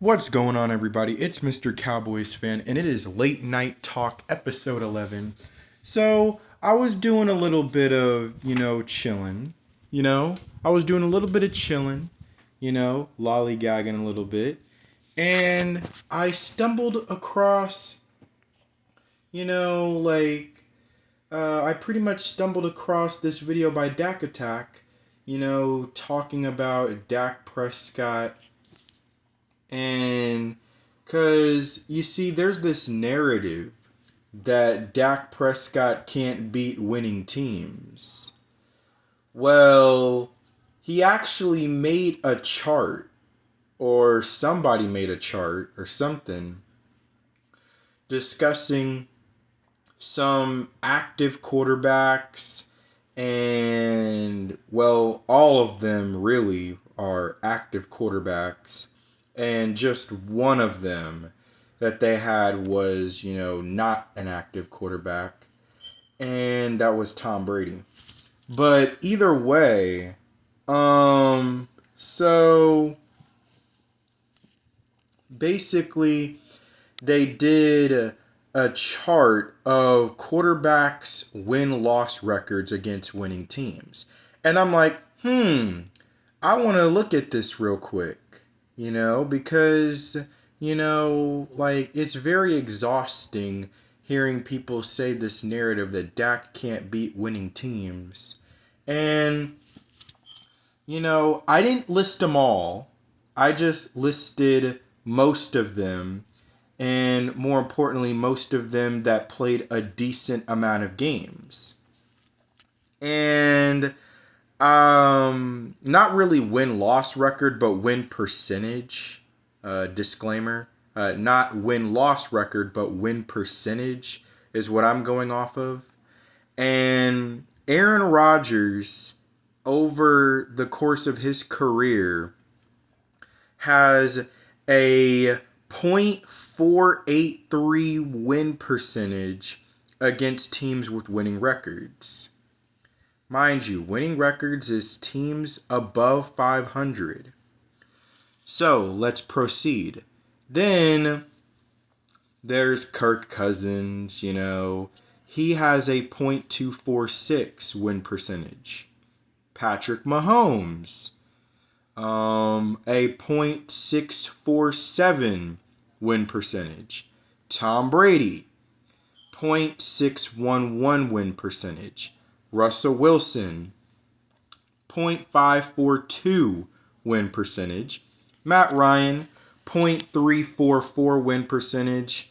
What's going on, everybody? It's Mr. Cowboys fan, and it is Late Night Talk, episode 11. So, I was doing a little bit of, chilling. I was doing a little bit of chilling, lollygagging a little bit. And I stumbled across, I pretty much stumbled across this video by DAK, talking about Dak Prescott. And because, you see, there's this narrative that Dak Prescott can't beat winning teams. Well, he actually made a chart, or somebody made a chart or something, discussing some active quarterbacks, and, well, all of them really are active quarterbacks. And just one of them that they had was, not an active quarterback. And that was Tom Brady. But either way, so basically they did a chart of quarterbacks' win-loss records against winning teams. And I'm like, I want to look at this real quick. Because, it's very exhausting hearing people say this narrative that Dak can't beat winning teams. And, I didn't list them all. I just listed most of them. And more importantly, most of them that played a decent amount of games. And not really win-loss record, but win percentage. Disclaimer. Not win-loss record, but win percentage is what I'm going off of. And Aaron Rodgers, over the course of his career, has a .483 win percentage against teams with winning records. Mind you, winning records is teams above 500. So, let's proceed. Then, there's Kirk Cousins, He has a .246 win percentage. Patrick Mahomes, a .647 win percentage. Tom Brady, .611 win percentage. Russell Wilson, .542 win percentage. Matt Ryan, .344 win percentage.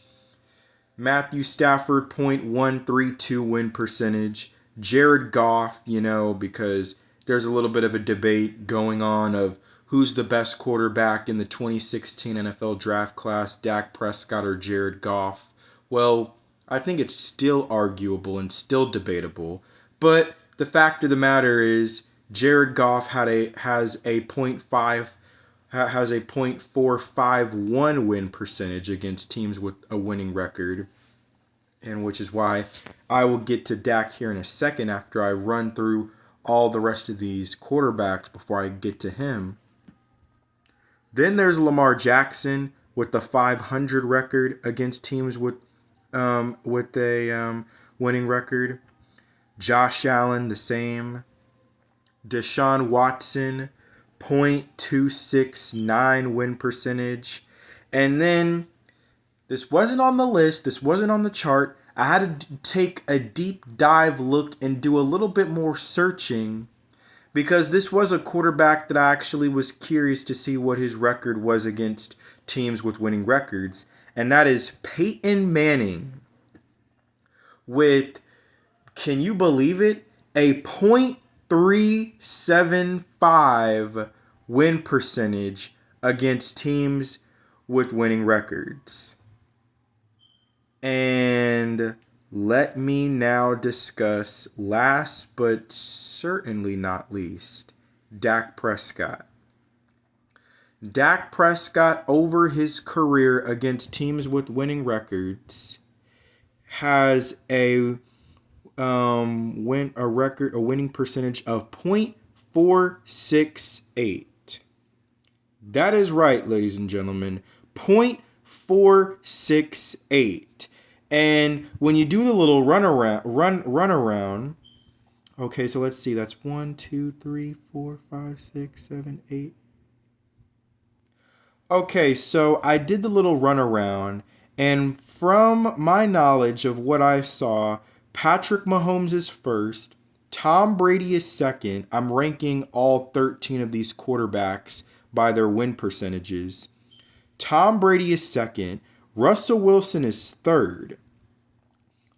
Matthew Stafford, .132 win percentage. Jared Goff, because there's a little bit of a debate going on of who's the best quarterback in the 2016 NFL draft class, Dak Prescott or Jared Goff. Well, I think it's still arguable and still debatable. But the fact of the matter is, Jared Goff has a .451 win percentage against teams with a winning record, and which is why I will get to Dak here in a second after I run through all the rest of these quarterbacks before I get to him. Then there's Lamar Jackson with the .500 record against teams with a winning record. Josh Allen, the same. Deshaun Watson, .269 win percentage. And then, this wasn't on the list, this wasn't on the chart. I had to take a deep dive look and do a little bit more searching, because this was a quarterback that I actually was curious to see what his record was against teams with winning records. And that is Peyton Manning with, can you believe it, a .375 win percentage against teams with winning records. And let me now discuss, last but certainly not least, Dak Prescott. Dak Prescott, over his career against teams with winning records, has a winning percentage of .468. That is right, ladies and gentlemen. 0.468. And when you do the little run around, okay, so let's see. That's 1, 2, 3, 4, 5, 6, 7, 8. Okay, so I did the little runaround, and from my knowledge of what I saw, Patrick Mahomes is first, Tom Brady is second. I'm ranking all 13 of these quarterbacks by their win percentages. Tom Brady is second. Russell Wilson is third.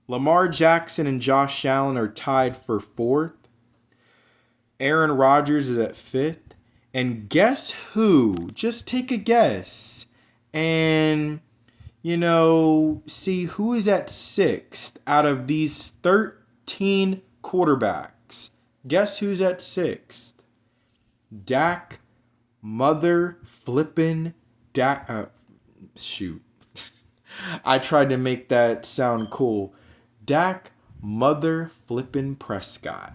Lamar Jackson and Josh Allen are tied for fourth. Aaron Rodgers is at fifth. And guess who? Just take a guess. And, see who is at sixth out of these 13 quarterbacks. Guess who's at sixth? DAK mother flippin' DAK. Shoot. I tried to make that sound cool. DAK mother flippin' Prescott.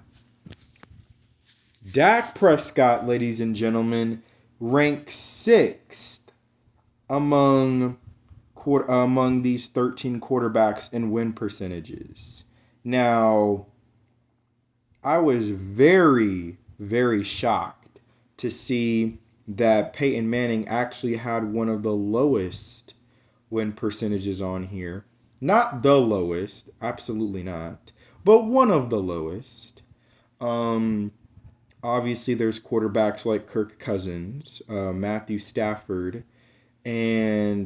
Dak Prescott, ladies and gentlemen, ranks sixth among these 13 quarterbacks in win percentages. Now, I was very, very shocked to see that Peyton Manning actually had one of the lowest win percentages on here. Not the lowest, absolutely not, but one of the lowest. Obviously, there's quarterbacks like Kirk Cousins, Matthew Stafford, and,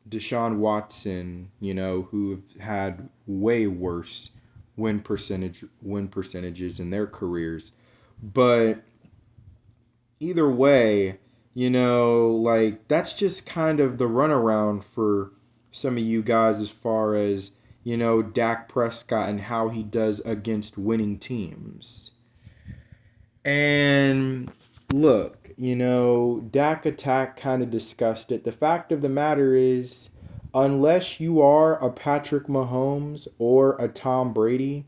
Deshaun Watson, who've had way worse win percentages in their careers. But either way, that's just kind of the runaround for some of you guys as far as Dak Prescott and how he does against winning teams. And look, Dak Attack kind of discussed it. The fact of the matter is, unless you are a Patrick Mahomes or a Tom Brady,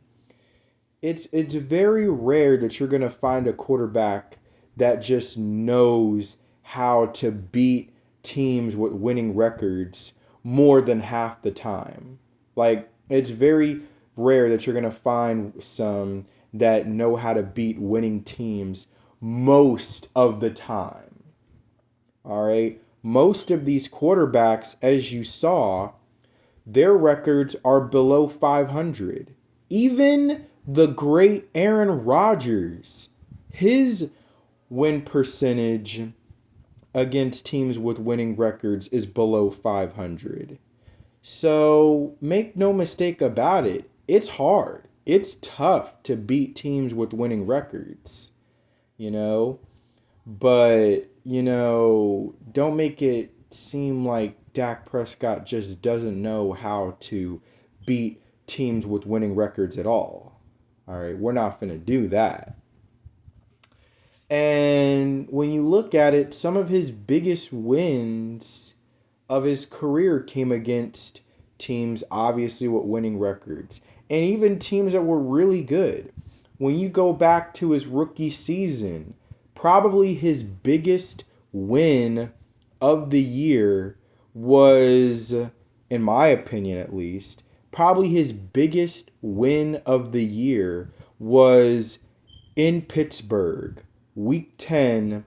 it's very rare that you're going to find a quarterback that just knows how to beat teams with winning records more than half the time. Like, it's very rare that you're going to find some that know how to beat winning teams most of the time. All right? Most of these quarterbacks, as you saw, their records are below 500. Even the great Aaron Rodgers, his win percentage against teams with winning records is below 500. So make no mistake about it. It's hard. It's tough to beat teams with winning records, But, don't make it seem like Dak Prescott just doesn't know how to beat teams with winning records at all. All right, we're not going to do that. And when you look at it, some of his biggest wins of his career came against teams obviously with winning records and even teams that were really good. When you go back to his rookie season, probably his biggest win of the year was, in my opinion at least, probably his biggest win of the year was in Pittsburgh, week 10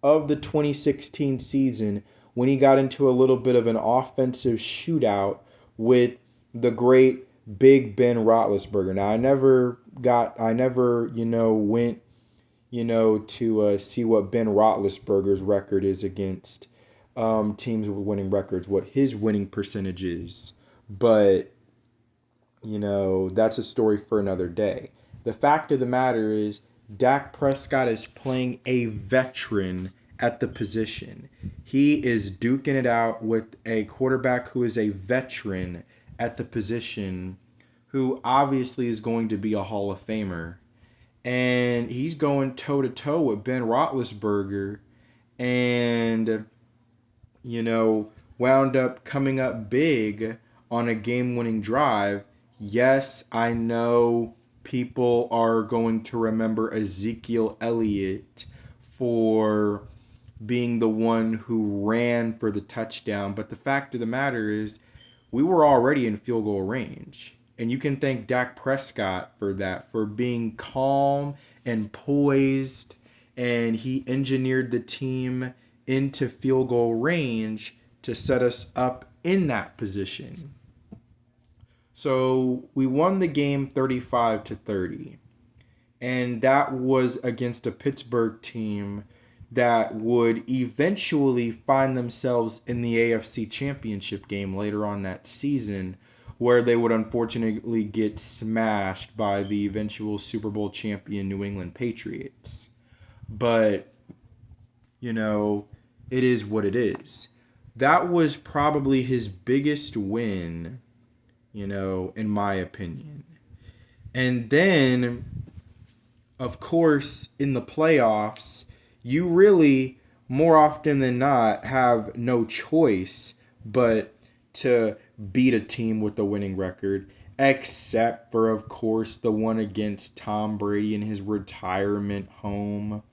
of the 2016 season, when he got into a little bit of an offensive shootout with the great Big Ben Roethlisberger. Now, I never went, to see what Ben Roethlisberger's record is against teams with winning records, what his winning percentage is. But, that's a story for another day. The fact of the matter is, Dak Prescott is playing a veteran at the position. He is duking it out with a quarterback who is a veteran at the position, who obviously is going to be a Hall of Famer. And he's going toe-to-toe with Ben Roethlisberger and, wound up coming up big on a game-winning drive. Yes, I know people are going to remember Ezekiel Elliott for being the one who ran for the touchdown. But the fact of the matter is, we were already in field goal range. And you can thank Dak Prescott for that, for being calm and poised. And he engineered the team into field goal range to set us up in that position. So we won the game 35-30. And that was against a Pittsburgh team that would eventually find themselves in the AFC Championship game later on that season, where they would unfortunately get smashed by the eventual Super Bowl champion New England Patriots. But, it is what it is. That was probably his biggest win, in my opinion. And then, of course, in the playoffs, you really, more often than not, have no choice but to beat a team with a winning record, except for, of course, the one against Tom Brady in his retirement home,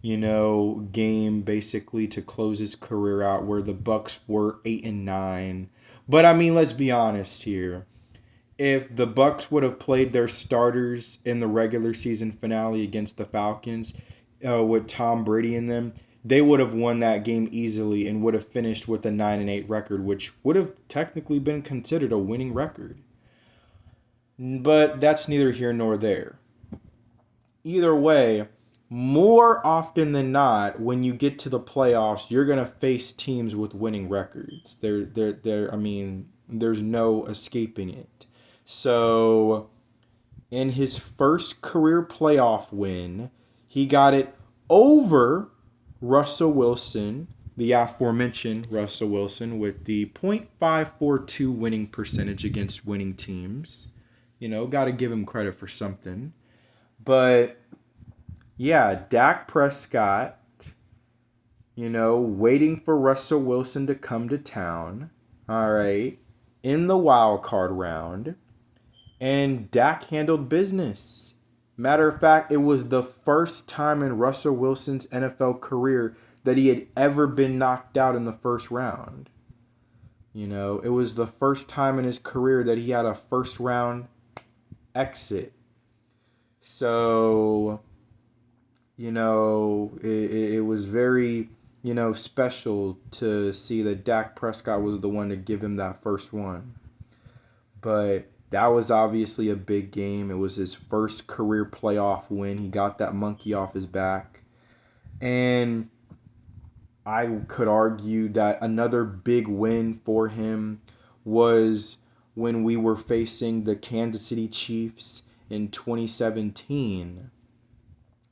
game basically to close his career out, where the Bucs were 8-9. But I mean, let's be honest here. If the Bucs would have played their starters in the regular season finale against the Falcons, with Tom Brady in them, they would have won that game easily and would have finished with a 9-8 record, which would have technically been considered a winning record. But that's neither here nor there. Either way, more often than not, when you get to the playoffs, you're gonna face teams with winning records. There's no escaping it. So, in his first career playoff win, he got it over Russell Wilson, the aforementioned Russell Wilson, with the .542 winning percentage against winning teams. Got to give him credit for something. But, yeah, Dak Prescott, waiting for Russell Wilson to come to town, all right, in the wild card round. And Dak handled business. Matter of fact, it was the first time in Russell Wilson's NFL career that he had ever been knocked out in the first round. It was the first time in his career that he had a first round exit. So, it was very, special to see that Dak Prescott was the one to give him that first one. But that was obviously a big game. It was his first career playoff win. He got that monkey off his back. And I could argue that another big win for him was when we were facing the Kansas City Chiefs in 2017.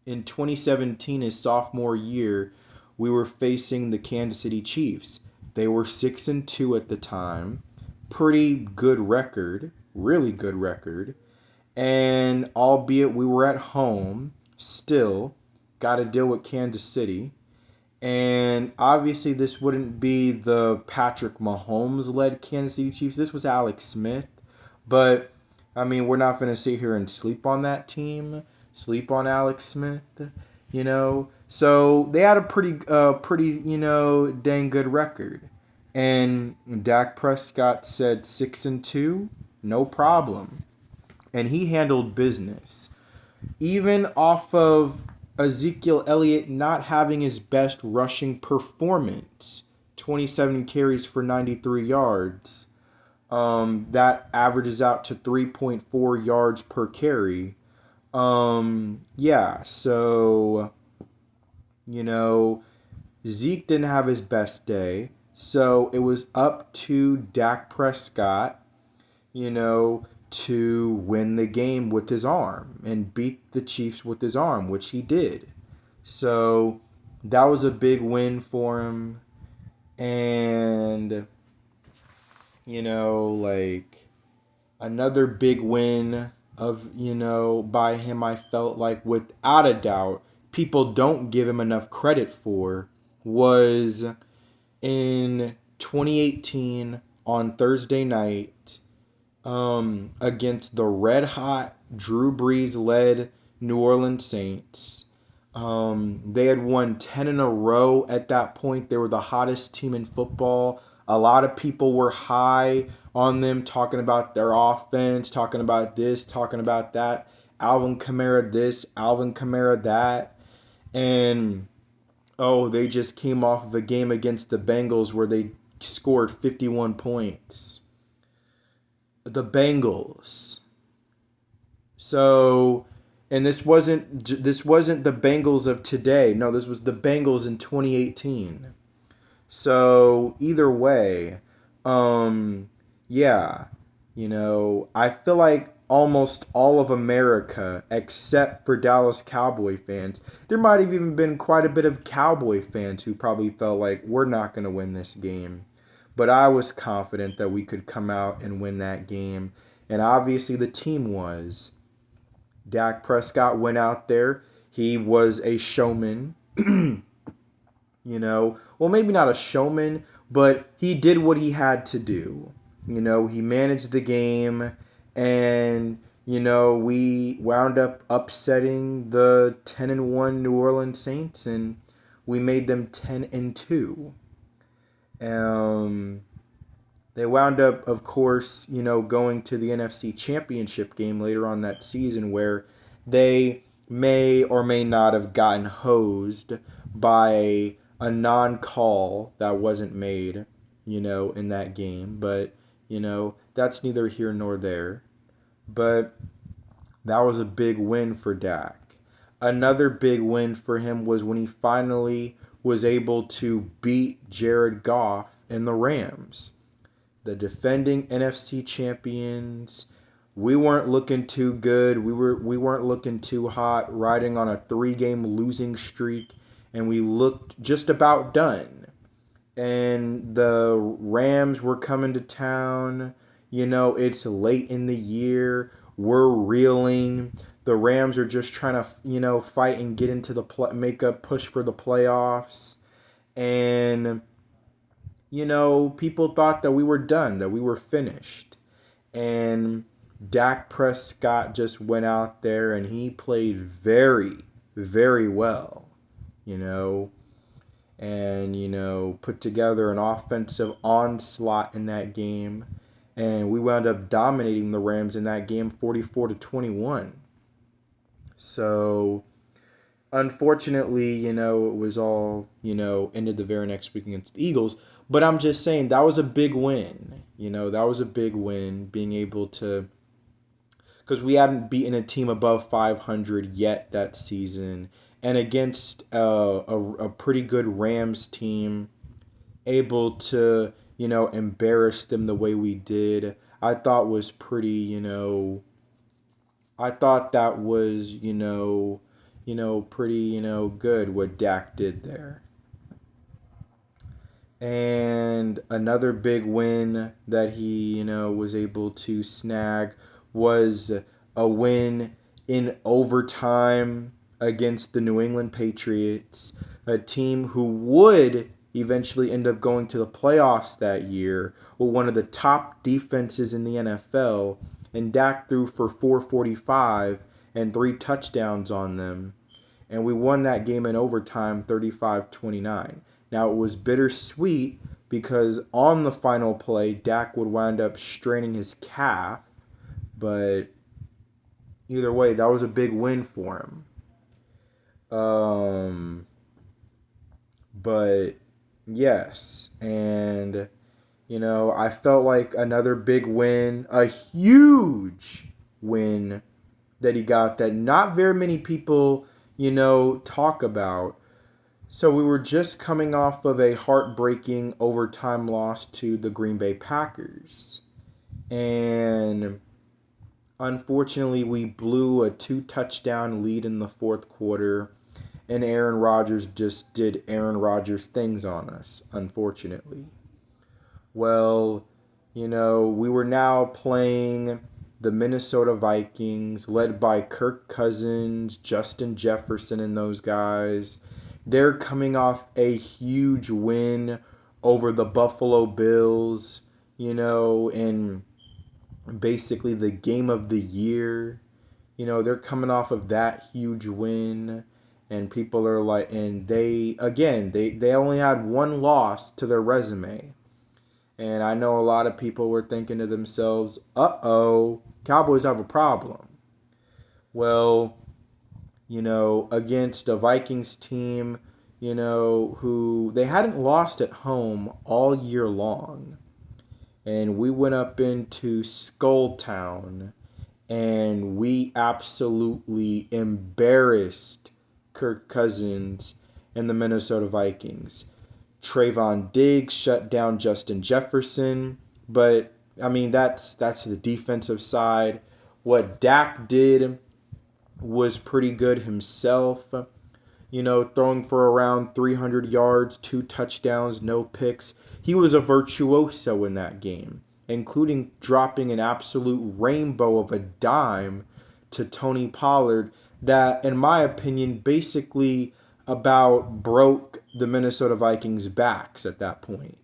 In 2017, his sophomore year, we were facing the Kansas City Chiefs. They were 6-2 at the time. Pretty good record. Really good record. And albeit we were at home, still got to deal with Kansas City. And obviously this wouldn't be the Patrick Mahomes-led Kansas City Chiefs. This was Alex Smith. But, we're not going to sit here and sleep on that team. Sleep on Alex Smith, So they had a pretty, dang good record. And Dak Prescott said 6-2. No problem. And he handled business. Even off of Ezekiel Elliott not having his best rushing performance, 27 carries for 93 yards. That averages out to 3.4 yards per carry. So, Zeke didn't have his best day. So it was up to Dak Prescott, to win the game with his arm and beat the Chiefs with his arm, which he did. So that was a big win for him. And, another big win by him, I felt like, without a doubt, people don't give him enough credit for, was in 2018 on Thursday night. against the red hot Drew Brees led New Orleans Saints. They had won 10 in a row at that point. They were the hottest team in football. A lot of people were high on them, talking about their offense, talking about this, talking about that. Alvin Kamara this, Alvin Kamara that. And oh, they just came off of a game against the Bengals where they scored 51 points. The Bengals. So, and this wasn't the Bengals of today. No, this was the Bengals in 2018. So, either way, yeah, I feel like almost all of America, except for Dallas Cowboy fans, there might have even been quite a bit of Cowboy fans who probably felt like we're not going to win this game. But I was confident that we could come out and win that game. And obviously the team was. Dak Prescott went out there. He was a showman. Well, maybe not a showman, but he did what he had to do. He managed the game, and we wound up upsetting the 10-1 New Orleans Saints, and we made them 10-2. They wound up, of course, going to the NFC Championship game later on that season, where they may or may not have gotten hosed by a non-call that wasn't made, in that game. But, that's neither here nor there. But that was a big win for Dak. Another big win for him was when he finally was able to beat Jared Goff and the Rams, the defending NFC champions. We weren't looking too good. We weren't looking too hot, riding on a 3-game losing streak, and we looked just about done. And the Rams were coming to town. It's late in the year. We're reeling. The Rams are just trying to, fight and get into make a push for the playoffs. And people thought that we were done, that we were finished. And Dak Prescott just went out there and he played very, very well, and, put together an offensive onslaught in that game. And we wound up dominating the Rams in that game 44-21. So, unfortunately, it was all, ended the very next week against the Eagles. But I'm just saying that was a big win. That was a big win, being able to, because we hadn't beaten a team above 500 yet that season. And against a pretty good Rams team, able to, embarrass them the way we did, I thought was pretty, I thought that was, pretty, good what Dak did there. And another big win that he, was able to snag was a win in overtime against the New England Patriots, a team who would eventually end up going to the playoffs that year, with one of the top defenses in the NFL, and Dak threw for 445 and 3 touchdowns on them. And we won that game in overtime 35-29. Now, it was bittersweet because on the final play, Dak would wind up straining his calf. But either way, that was a big win for him. But yes, and I felt like another big win, a huge win that he got that not very many people, talk about. So we were just coming off of a heartbreaking overtime loss to the Green Bay Packers. And unfortunately, we blew a 2-touchdown lead in the fourth quarter. And Aaron Rodgers just did Aaron Rodgers things on us, unfortunately. Well, we were now playing the Minnesota Vikings, led by Kirk Cousins, Justin Jefferson, and those guys. They're coming off a huge win over the Buffalo Bills, and basically the game of the year. They're coming off of that huge win, and people are like, and they only had one loss to their resume. And I know a lot of people were thinking to themselves, uh-oh, Cowboys have a problem. Well, against a Vikings team, who they hadn't lost at home all year long. And we went up into Skulltown and we absolutely embarrassed Kirk Cousins and the Minnesota Vikings. Trayvon Diggs shut down Justin Jefferson, but I mean that's the defensive side. What Dak did was pretty good himself. Throwing for around 300 yards, 2 touchdowns, no picks. He was a virtuoso in that game, including dropping an absolute rainbow of a dime to Tony Pollard that, in my opinion, basically about broke the Minnesota Vikings' backs at that point.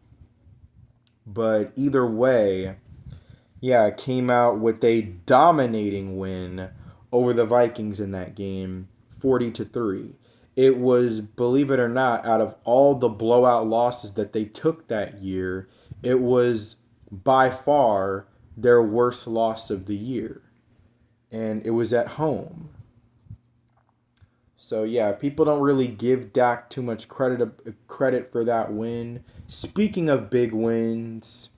But either way, yeah, came out with a dominating win over the Vikings in that game, 40-3. It was, believe it or not, out of all the blowout losses that they took that year, it was by far their worst loss of the year. And it was at home. So yeah, people don't really give Dak too much credit for that win. Speaking of big wins,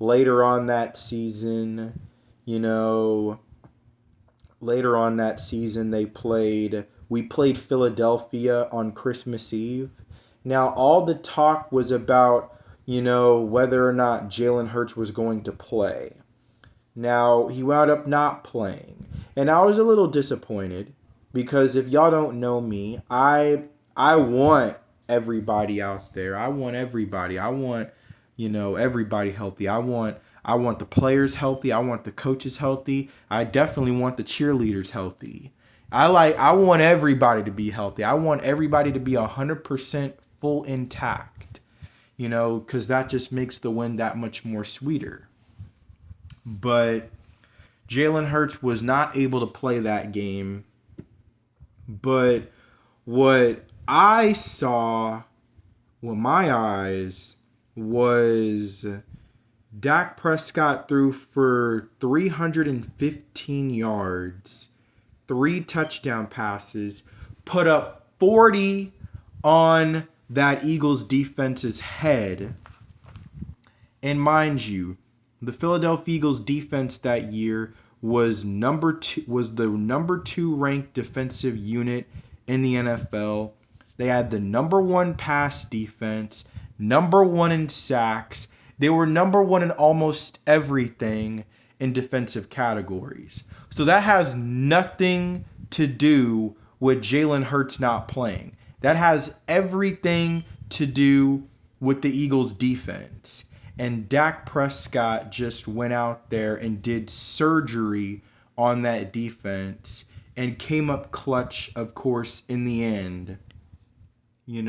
later on that season, we played Philadelphia on Christmas Eve. Now all the talk was about, whether or not Jalen Hurts was going to play. Now he wound up not playing. And I was a little disappointed because if y'all don't know me, I want everybody out there. I want everybody. I want, everybody healthy. I want the players healthy. I want the coaches healthy. I definitely want the cheerleaders healthy. I want everybody to be healthy. I want everybody to be 100% full intact. Because that just makes the win that much more sweeter. But Jalen Hurts was not able to play that game. But what I saw with my eyes was Dak Prescott threw for 315 yards, 3 touchdown passes, put up 40 on that Eagles defense's head. And mind you, the Philadelphia Eagles defense that year was the number 2 ranked defensive unit in the NFL. They had the number 1 pass defense, number 1 in sacks. They were number 1 in almost everything in defensive categories. So that has nothing to do with Jalen Hurts not playing. That has everything to do with the Eagles defense. And Dak Prescott just went out there and did surgery on that defense and came up clutch, of course, in the end. In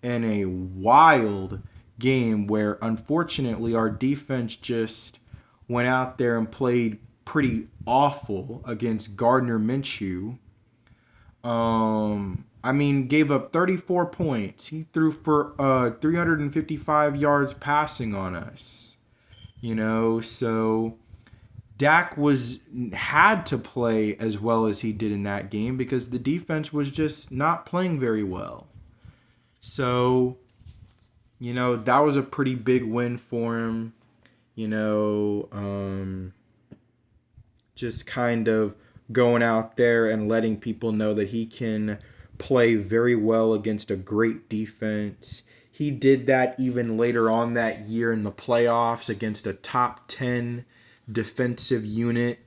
a wild game where, unfortunately, our defense just went out there and played pretty awful against Gardner Minshew. Gave up 34 points. He threw for 355 yards passing on us. So Dak had to play as well as he did in that game because the defense was just not playing very well. So, that was a pretty big win for him. Just kind of going out there and letting people know that he can play very well against a great defense. He did that even later on that year in the playoffs against a top 10 defensive unit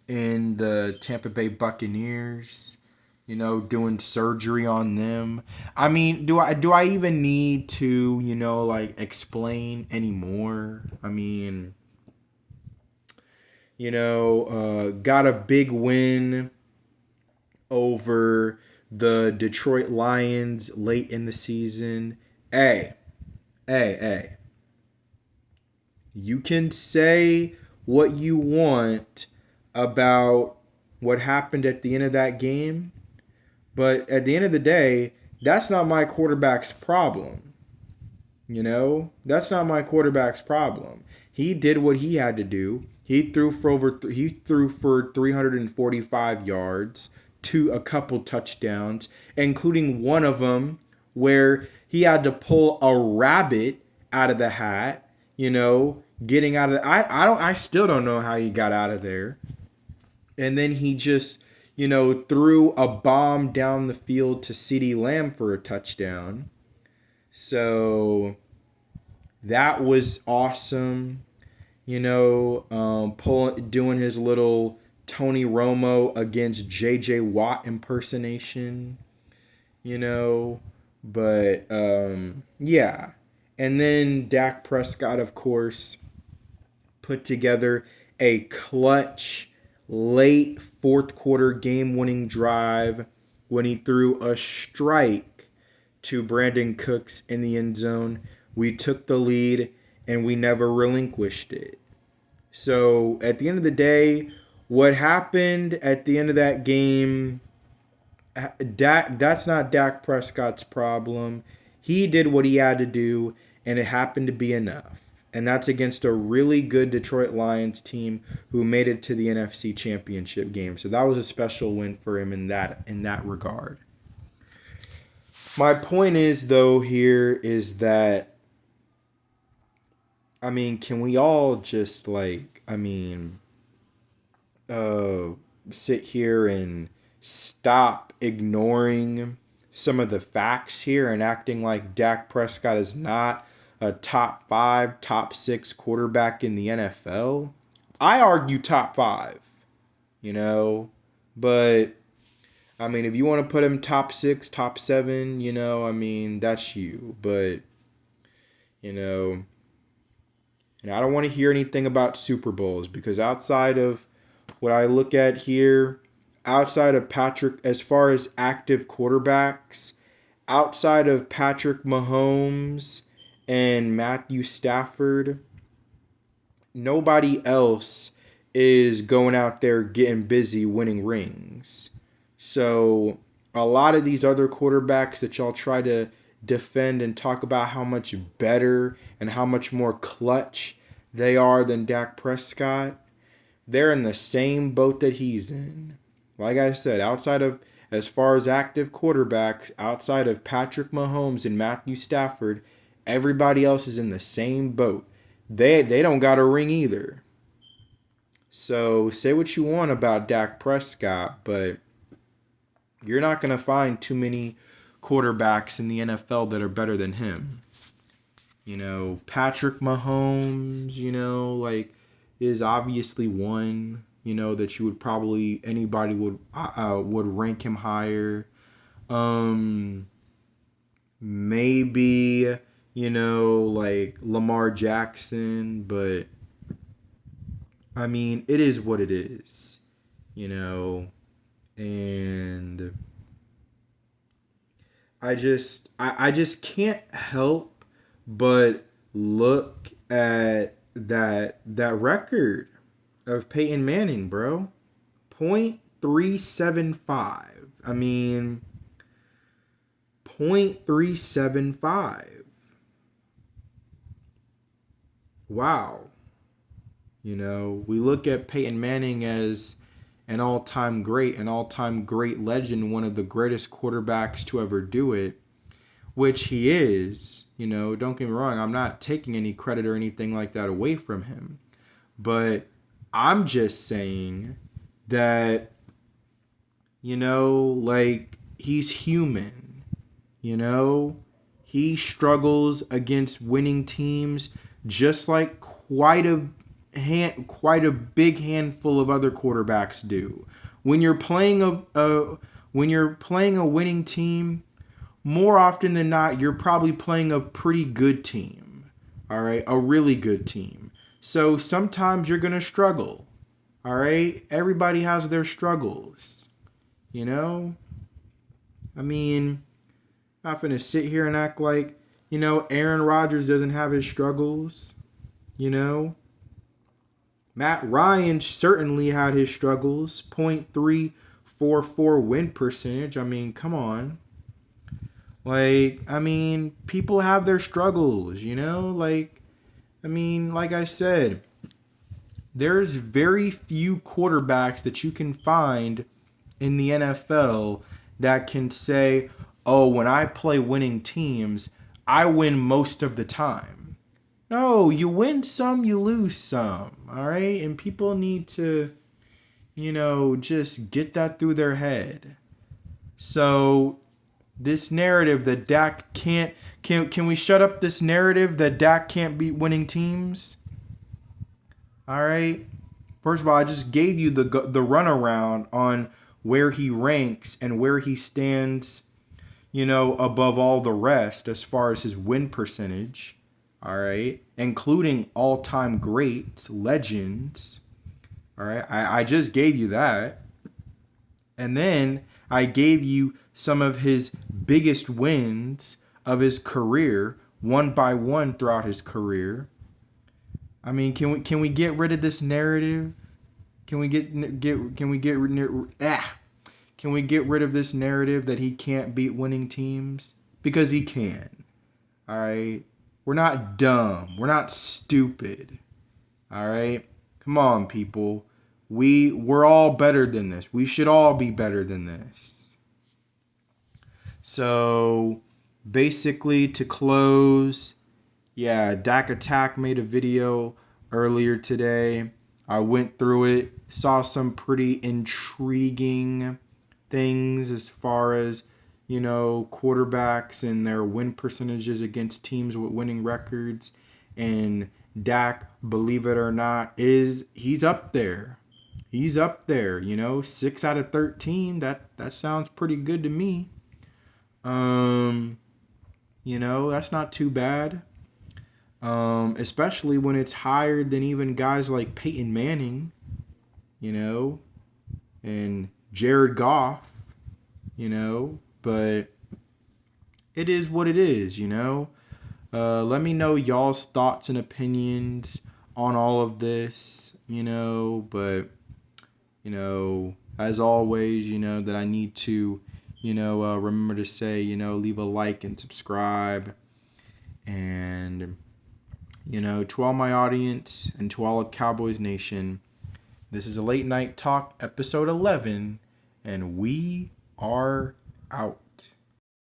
in the Tampa Bay Buccaneers, doing surgery on them. I mean, do I even need to, explain anymore? I mean, got a big win over the Detroit Lions late in the season. Hey. You can say what you want about what happened at the end of that game, but at the end of the day, that's not my quarterback's problem. That's not my quarterback's problem. He did what he had to do. He threw for 345 yards, a couple touchdowns, including one of them where he had to pull a rabbit out of the hat. Getting out of I still don't know how he got out of there. And then he just threw a bomb down the field to CeeDee Lamb for a touchdown. So that was awesome. Doing his little Tony Romo against JJ Watt impersonation. But yeah. And then Dak Prescott, of course, put together a clutch late fourth quarter game winning drive when he threw a strike to Brandon Cooks in the end zone. We took the lead and we never relinquished it. So at the end of the day, what happened at the end of that game, that's not Dak Prescott's problem. He did what he had to do, and it happened to be enough. And that's against a really good Detroit Lions team who made it to the NFC Championship game. So that was a special win for him in that regard. My point is, though, here is that, can we all just sit here and stop ignoring some of the facts here and acting like Dak Prescott is not a top 5, top 6 quarterback in the NFL? I argue top 5, but if you want to put him top 6, top 7, that's you. But, and I don't want to hear anything about Super Bowls because outside of what I look at here, outside of Patrick, as far as active quarterbacks, outside of Patrick Mahomes and Matthew Stafford, nobody else is going out there getting busy winning rings. So a lot of these other quarterbacks that y'all try to defend and talk about how much better and how much more clutch they are than Dak Prescott, they're in the same boat that he's in. Like I said, as far as active quarterbacks, outside of Patrick Mahomes and Matthew Stafford, everybody else is in the same boat. They don't got a ring either. So say what you want about Dak Prescott, but you're not going to find too many quarterbacks in the NFL that are better than him. Patrick Mahomes, is obviously one, that you would probably, anybody would rank him higher. Maybe, Lamar Jackson, but it is what it is, and I just can't help but look at that record of Peyton Manning, bro. .375. 0.375. Wow. We look at Peyton Manning as an all-time great legend, one of the greatest quarterbacks to ever do it, which he is. Don't get me wrong, I'm not taking any credit or anything like that away from him. But I'm just saying that, he's human. He struggles against winning teams just like quite a big handful of other quarterbacks do. When you're playing a winning team, more often than not, you're probably playing a pretty good team. All right, a really good team. So sometimes you're gonna struggle. All right, everybody has their struggles. I'm not gonna sit here and act like Aaron Rodgers doesn't have his struggles. You know, Matt Ryan certainly had his struggles. .344 win percentage. I mean, come on. Like, I mean, people have their struggles, you know? Like, I mean, like I said, there's very few quarterbacks that you can find in the NFL that can say, oh, when I play winning teams, I win most of the time. No, you win some, you lose some. All right. And people need to, just get that through their head. So, this narrative that Dak can't. Can we shut up this narrative that Dak can't beat winning teams? All right. First of all, I just gave you the runaround on where he ranks and where he stands, above all the rest as far as his win percentage. All right, including all-time greats, legends. All right, I just gave you that, and then I gave you some of his biggest wins of his career, one by one throughout his career. I mean, can we get rid of this narrative? Can we get rid of this narrative that he can't beat winning teams? Because he can. All right? We're not dumb. We're not stupid. All right? Come on, people. We're all better than this. We should all be better than this. So, basically to close, yeah, DAK Attack made a video earlier today. I went through it, saw some pretty intriguing things as far as, quarterbacks and their win percentages against teams with winning records. And Dak, believe it or not, he's up there. He's up there, 6 out of 13. That sounds pretty good to me. That's not too bad. Especially when it's higher than even guys like Peyton Manning, and Jared Goff, but it is what it is, Let me know y'all's thoughts and opinions on all of this, but, as always, that I need to, remember to say, leave a like and subscribe. And, to all my audience and to all of Cowboys Nation, this is a Late Night Talk, episode 11, and we are out.